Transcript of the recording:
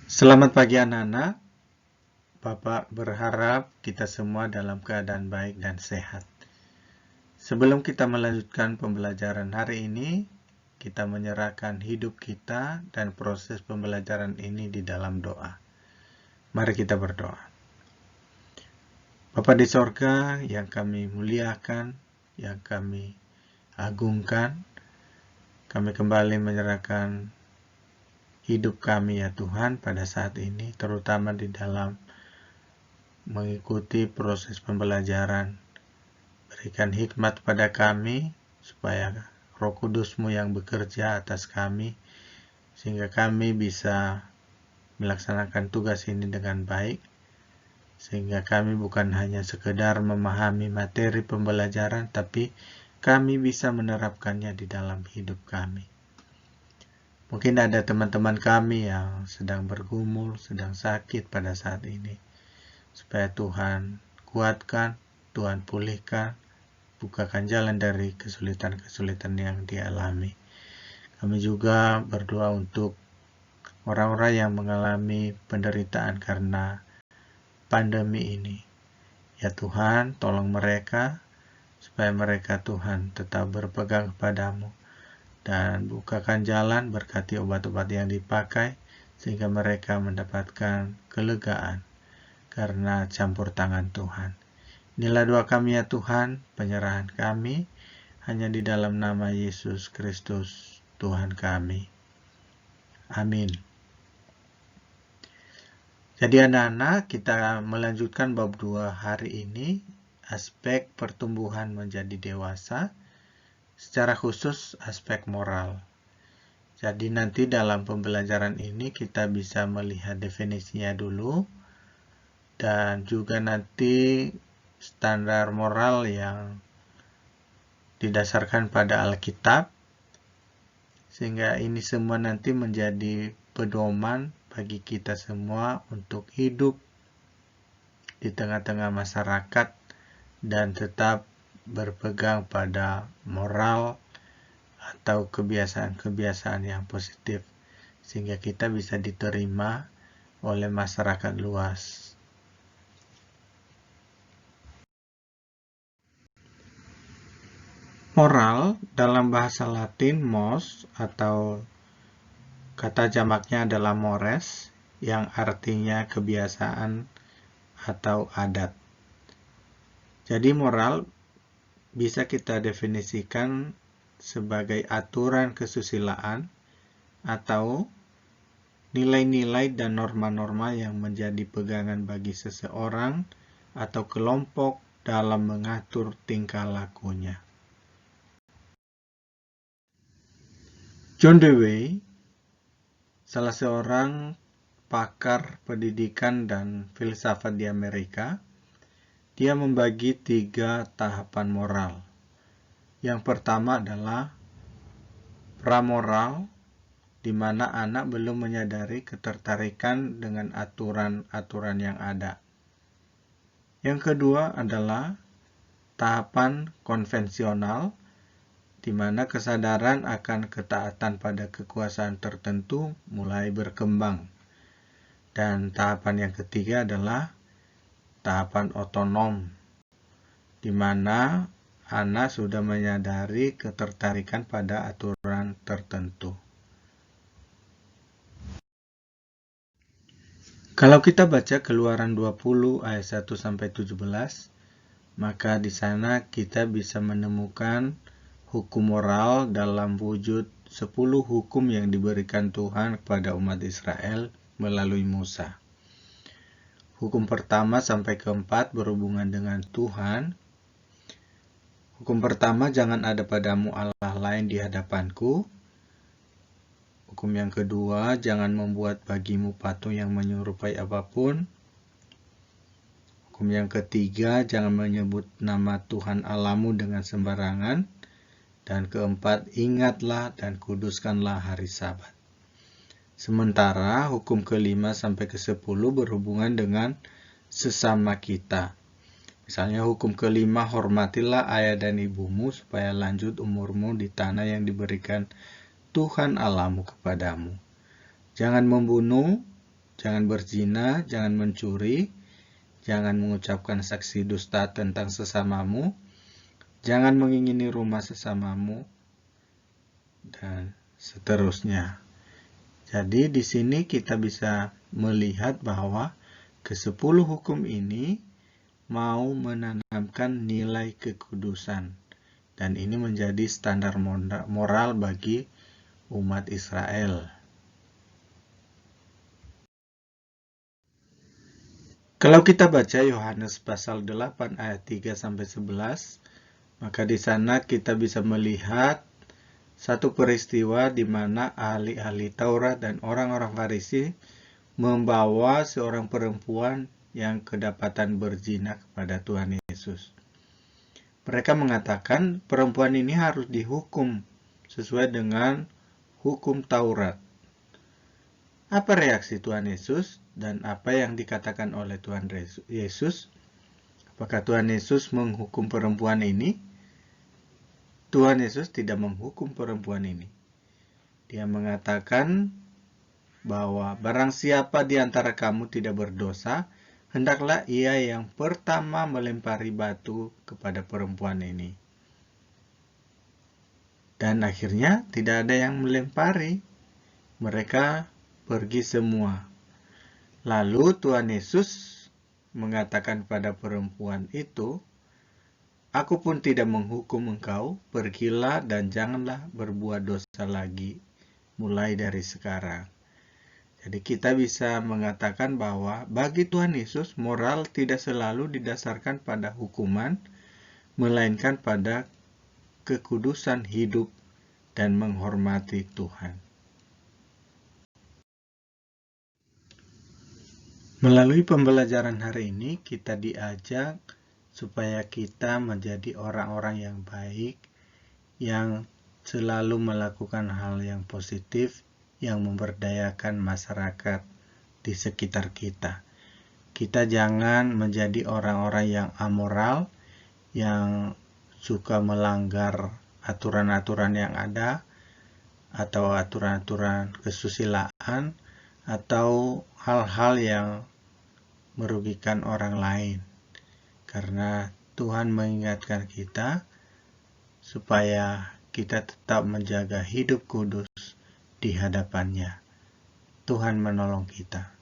Selamat pagi anak-anak. Bapak berharap kita semua dalam keadaan baik dan sehat. Sebelum kita melanjutkan pembelajaran hari ini, kita menyerahkan hidup kita dan proses pembelajaran ini di dalam doa. Mari kita berdoa. Bapa di sorga yang kami muliakan, yang kami agungkan, kami kembali menyerahkan hidup kami ya Tuhan pada saat ini, terutama di dalam mengikuti proses pembelajaran. Berikan hikmat pada kami, supaya Roh Kudus-Mu yang bekerja atas kami, sehingga kami bisa melaksanakan tugas ini dengan baik, sehingga kami bukan hanya sekedar memahami materi pembelajaran, tapi kami bisa menerapkannya di dalam hidup kami. Mungkin ada teman-teman kami yang sedang bergumul, sedang sakit pada saat ini, supaya Tuhan kuatkan, Tuhan pulihkan, bukakan jalan dari kesulitan-kesulitan yang dialami. Kami juga berdoa untuk orang-orang yang mengalami penderitaan karena pandemi ini. Ya Tuhan, tolong mereka, supaya mereka Tuhan tetap berpegang kepadamu, dan bukakan jalan, berkati obat-obat yang dipakai, sehingga mereka mendapatkan kelegaan karena campur tangan Tuhan. Inilah doa kami ya Tuhan, penyerahan kami hanya di dalam nama Yesus Kristus, Tuhan kami. Amin. Jadi anak-anak, kita melanjutkan bab 2 hari ini, aspek pertumbuhan menjadi dewasa, secara khusus aspek moral. Jadi nanti dalam pembelajaran ini kita bisa melihat definisinya dulu, dan juga nanti standar moral yang didasarkan pada Alkitab, sehingga ini semua nanti menjadi pedoman bagi kita semua untuk hidup di tengah-tengah masyarakat dan tetap berpegang pada moral atau kebiasaan-kebiasaan yang positif, sehingga kita bisa diterima oleh masyarakat luas. Moral dalam bahasa Latin mos, atau kata jamaknya adalah mores, yang artinya kebiasaan atau adat. Jadi moral bisa kita definisikan sebagai aturan kesusilaan atau nilai-nilai dan norma-norma yang menjadi pegangan bagi seseorang atau kelompok dalam mengatur tingkah lakunya. John Dewey, salah seorang pakar pendidikan dan filsafat di Amerika, dia membagi 3 tahapan moral. Yang pertama adalah pramoral, di mana anak belum menyadari ketertarikan dengan aturan-aturan yang ada. Yang kedua adalah tahapan konvensional, di mana kesadaran akan ketaatan pada kekuasaan tertentu mulai berkembang. Dan tahapan yang ketiga adalah tahapan otonom, di mana anak sudah menyadari ketertarikan pada aturan tertentu. Kalau kita baca Keluaran 20 ayat 1-17, maka di sana kita bisa menemukan hukum moral dalam wujud 10 hukum yang diberikan Tuhan kepada umat Israel melalui Musa. Hukum pertama sampai keempat berhubungan dengan Tuhan. Hukum pertama, jangan ada padamu Allah lain di hadapanku. Hukum yang kedua, jangan membuat bagimu patung yang menyerupai apapun. Hukum yang ketiga, jangan menyebut nama Tuhan Allahmu dengan sembarangan. Dan keempat, ingatlah dan kuduskanlah hari Sabat. Sementara hukum ke-5 sampai ke-10 berhubungan dengan sesama kita. Misalnya hukum ke-5, hormatilah ayah dan ibumu supaya lanjut umurmu di tanah yang diberikan Tuhan Allahmu kepadamu. Jangan membunuh, Jangan berzina, jangan mencuri, jangan mengucapkan saksi dusta tentang sesamamu, jangan mengingini rumah sesamamu, dan seterusnya. Jadi di sini kita bisa melihat bahwa ke-10 hukum ini mau menanamkan nilai kekudusan, dan ini menjadi standar moral bagi umat Israel. Kalau kita baca Yohanes pasal 8 ayat 3-11, maka di sana kita bisa melihat satu peristiwa di mana ahli-ahli Taurat dan orang-orang Farisi membawa seorang perempuan yang kedapatan berzina kepada Tuhan Yesus. Mereka mengatakan perempuan ini harus dihukum sesuai dengan hukum Taurat. Apa reaksi Tuhan Yesus dan apa yang dikatakan oleh Tuhan Yesus? Apakah Tuhan Yesus menghukum perempuan ini? Tuhan Yesus tidak menghukum perempuan ini. Dia mengatakan bahwa barang siapa di antara kamu tidak berdosa, hendaklah ia yang pertama melempari batu kepada perempuan ini. Dan akhirnya tidak ada yang melempari. Mereka pergi semua. Lalu Tuhan Yesus mengatakan pada perempuan itu, "Aku pun tidak menghukum engkau, pergilah dan janganlah berbuat dosa lagi, mulai dari sekarang." Jadi kita bisa mengatakan bahwa bagi Tuhan Yesus, moral tidak selalu didasarkan pada hukuman, melainkan pada kekudusan hidup dan menghormati Tuhan. Melalui pembelajaran hari ini, kita diajak supaya kita menjadi orang-orang yang baik, yang selalu melakukan hal yang positif, yang memberdayakan masyarakat di sekitar kita. Kita jangan menjadi orang-orang yang amoral, yang suka melanggar aturan-aturan yang ada, atau aturan-aturan kesusilaan, atau hal-hal yang merugikan orang lain. Karena Tuhan mengingatkan kita supaya kita tetap menjaga hidup kudus di hadapannya. Tuhan menolong kita.